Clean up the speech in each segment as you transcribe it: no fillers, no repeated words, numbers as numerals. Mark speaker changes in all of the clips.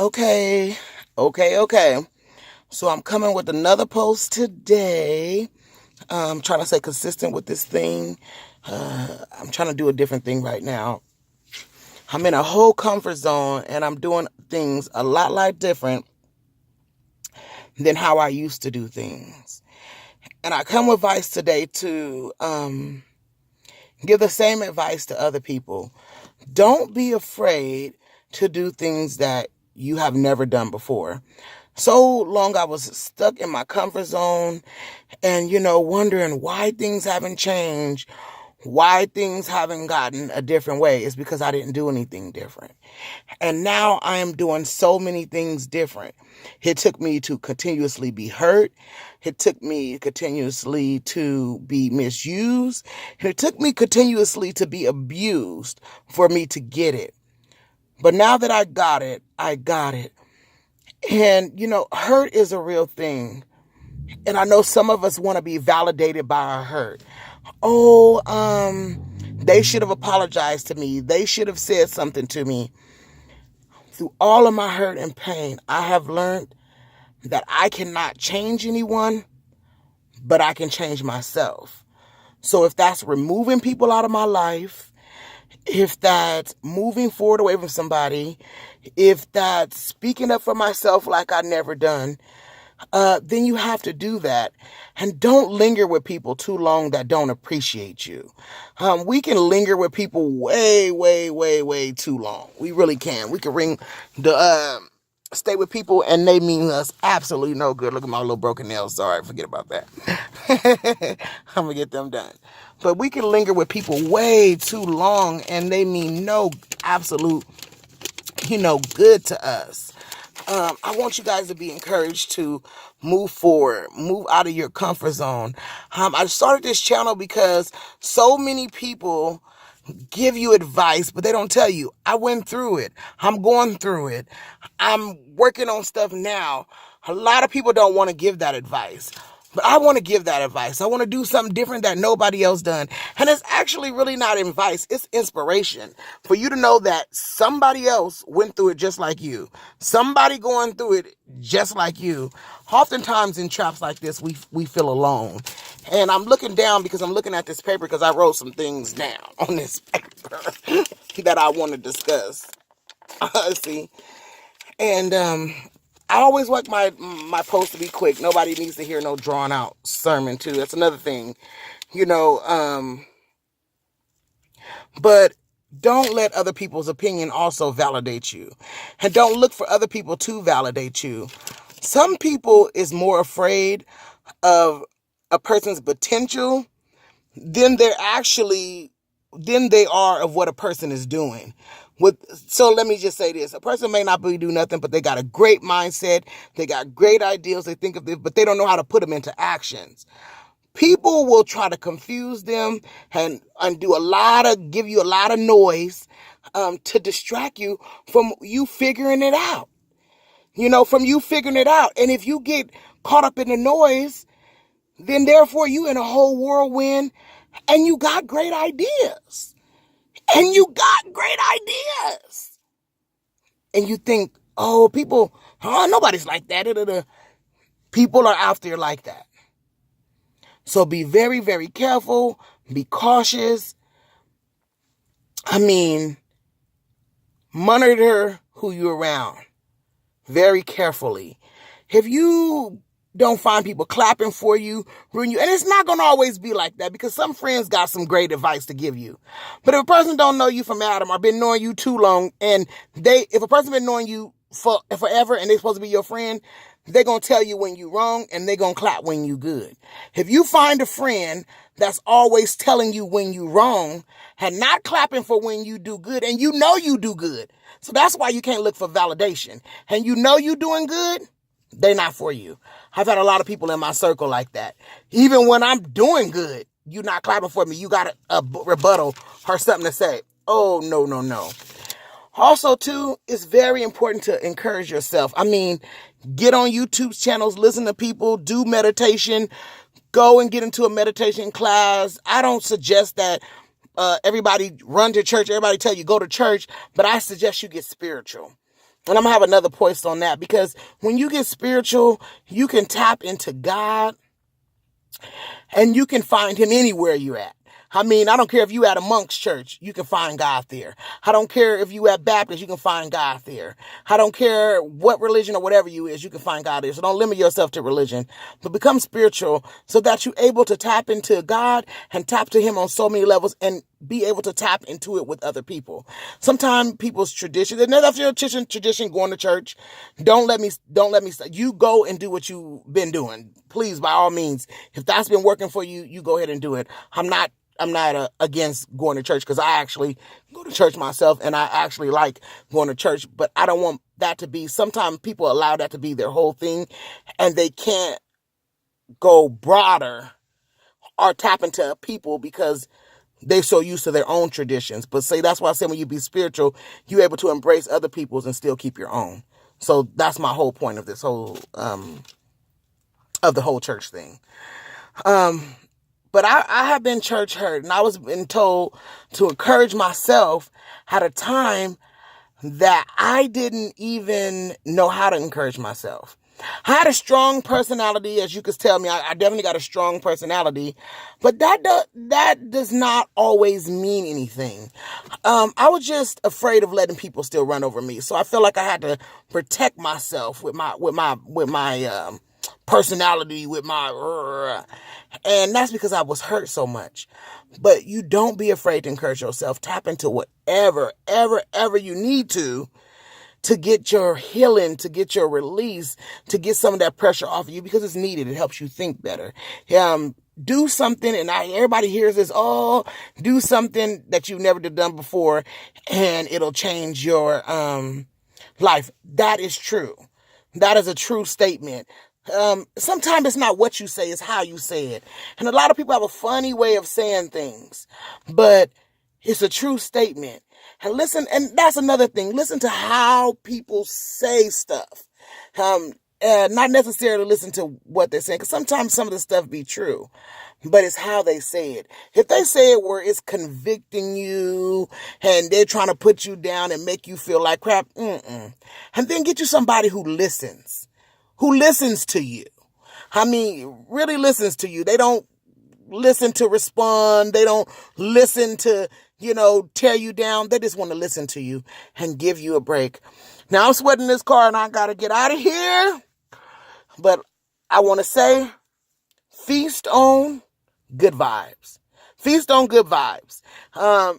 Speaker 1: Okay, okay. So I'm coming with another post today. I'm trying to stay consistent with this thing. I'm trying to do a different thing right now. I'm in a whole comfort zone and I'm doing things a lot different than how I used to do things. And I come with advice today to give the same advice to other people. Don't be afraid to do things that you have never done before. So long I was stuck in my comfort zone and, wondering why things haven't changed, why things haven't gotten a different way. It's because I didn't do anything different. And now I am doing so many things different. It took me to continuously be hurt. It took me continuously to be misused. And it took me continuously to be abused for me to get it. But now that I got it, I got it. And, hurt is a real thing. And I know some of us want to be validated by our hurt. Oh, they should have apologized to me. They should have said something to me. Through all of my hurt and pain, I have learned that I cannot change anyone, but I can change myself. So if that's removing people out of my life, if that's moving forward away from somebody, if that's speaking up for myself like I never done, then you have to do that. And don't linger with people too long that don't appreciate you. We can linger with people way too long. We really can. We can stay with people and they mean us absolutely no good. Look at my little broken nails. Sorry, forget about that. I'm going to get them done. But we can linger with people way too long and they mean no absolute, good to us. I want you guys to be encouraged to move forward, move out of your comfort zone. I started this channel because so many people give you advice, but they don't tell you. I went through it. I'm going through it. I'm working on stuff now. A lot of people don't want to give that advice. But I want to give that advice. I want to do something different that nobody else done. And it's actually really not advice. It's inspiration for you to know that somebody else went through it just like you. Somebody going through it just like you. Oftentimes in traps like this, we feel alone. And I'm looking down because I'm looking at this paper because I wrote some things down on this paper that I want to discuss. See? And I always like my post to be quick. Nobody needs to hear no drawn out sermon too. That's another thing, but don't let other people's opinion also validate you. And don't look for other people to validate you. Some people is more afraid of a person's potential than they are of what a person is doing. So let me just say this. A person may not be do nothing, but they got a great mindset. They got great ideals. They think of it, but they don't know how to put them into actions. People will try to confuse them and give you a lot of noise to distract you from you figuring it out. From you figuring it out. And if you get caught up in the noise, then therefore you in a whole whirlwind and you got great ideas. And you got great ideas. And you think, nobody's like that. People are out there like that. So be very, very careful. Be cautious. Monitor who you're around very carefully. If you don't find people clapping for you, ruin you. And it's not going to always be like that because some friends got some great advice to give you. But if a person don't know you from Adam or been knowing you too long, and if a person been knowing you forever and they supposed to be your friend, they're going to tell you when you wrong and they're going to clap when you good. If you find a friend that's always telling you when you wrong and not clapping for when you do good, and you know you do good. So that's why you can't look for validation. And you know you doing good, they're not for you. I've had a lot of people in my circle like that. Even when I'm doing good, you're not clapping for me. You got a rebuttal or something to say. Oh, no. Also, too, it's very important to encourage yourself. Get on YouTube channels, listen to people, do meditation, go and get into a meditation class. I don't suggest that everybody run to church, everybody tell you go to church, but I suggest you get spiritual. And I'm going to have another post on that, because when you get spiritual, you can tap into God and you can find him anywhere you're at. I mean, I don't care if you at a monk's church, you can find God there. I don't care if you at Baptist, you can find God there. I don't care what religion or whatever you is, you can find God there. So don't limit yourself to religion, but become spiritual so that you're able to tap into God and tap to him on so many levels and be able to tap into it with other people. Sometimes people's tradition, that's your tradition going to church. Don't let me, you go and do what you've been doing. Please, by all means, if that's been working for you, you go ahead and do it. I'm not against going to church, because I actually go to church myself and I actually like going to church, but I don't want that to be, sometimes people allow that to be their whole thing and they can't go broader or tap into people because they're so used to their own traditions. But that's why I say when you be spiritual, you're able to embrace other people's and still keep your own. So that's my whole point of this whole, of the whole church thing. But I have been church hurt, and I was been told to encourage myself at a time that I didn't even know how to encourage myself. I had a strong personality, as you could tell me. I definitely got a strong personality, but that does not always mean anything. I was just afraid of letting people still run over me, so I felt like I had to protect myself with my personality, with my, and that's because I was hurt so much. But you don't be afraid to encourage yourself. Tap into whatever, ever you need to get your healing, to get your release, to get some of that pressure off of you, because it's needed. It helps you think better. Do something, and everybody hears this, do something that you've never done before, and it'll change your life. That is true. That is a true statement. Sometimes it's not what you say, it's how you say it. And a lot of people have a funny way of saying things, but it's a true statement. And listen, and that's another thing. Listen to how people say stuff. Not necessarily listen to what they're saying, because sometimes some of the stuff be true, but it's how they say it. If they say it where it's convicting you and they're trying to put you down and make you feel like crap, and then get you somebody who listens to you. I mean, really listens to you. They don't listen to respond. They don't listen to, tear you down. They just want to listen to you and give you a break. Now I'm sweating this car and I got to get out of here. But I want to say, feast on good vibes. Feast on good vibes.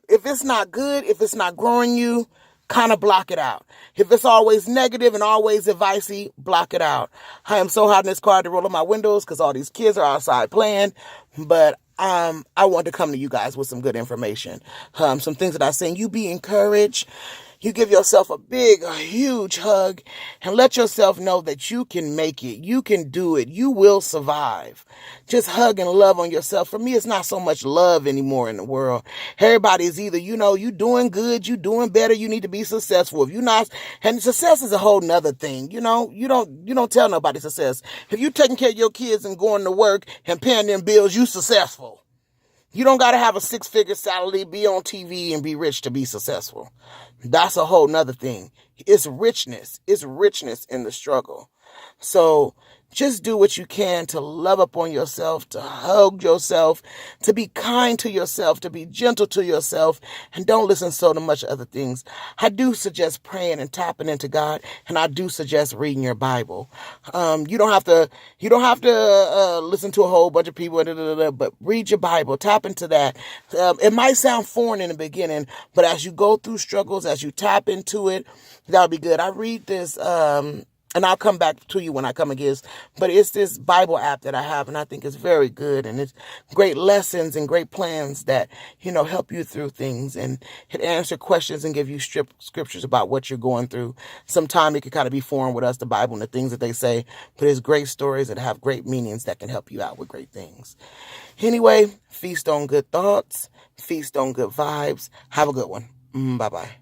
Speaker 1: If it's not good, if it's not growing you, kind of block it out. If it's always negative and always advicey, block it out. I am so hot in this car, I had to roll up my windows because all these kids are outside playing. But I want to come to you guys with some good information. Some things that I say. You be encouraged. You give yourself a huge hug and let yourself know that you can make it. You can do it. You will survive. Just hug and love on yourself. For me, it's not so much love anymore in the world. Everybody's either, you doing good, you doing better, you need to be successful. If you're not, and success is a whole nother thing. You don't tell nobody success. If you taking care of your kids and going to work and paying them bills, you successful. You don't got to have a 6-figure salary, be on TV, and be rich to be successful. That's a whole nother thing. It's richness. It's richness in the struggle. So just do what you can to love up on yourself, to hug yourself, to be kind to yourself, to be gentle to yourself, and don't listen so to much other things. I do suggest praying and tapping into God, and I do suggest reading your Bible. You don't have to listen to a whole bunch of people, but read your Bible, tap into that. It might sound foreign in the beginning, but as you go through struggles, as you tap into it, that'll be good. I read this, and I'll come back to you when I come again. But it's this Bible app that I have, and I think it's very good. And it's great lessons and great plans that, help you through things. And it answer questions and give you scriptures about what you're going through. Sometimes it can kind of be foreign with us, the Bible and the things that they say. But it's great stories that have great meanings that can help you out with great things. Anyway, feast on good thoughts. Feast on good vibes. Have a good one. Bye-bye.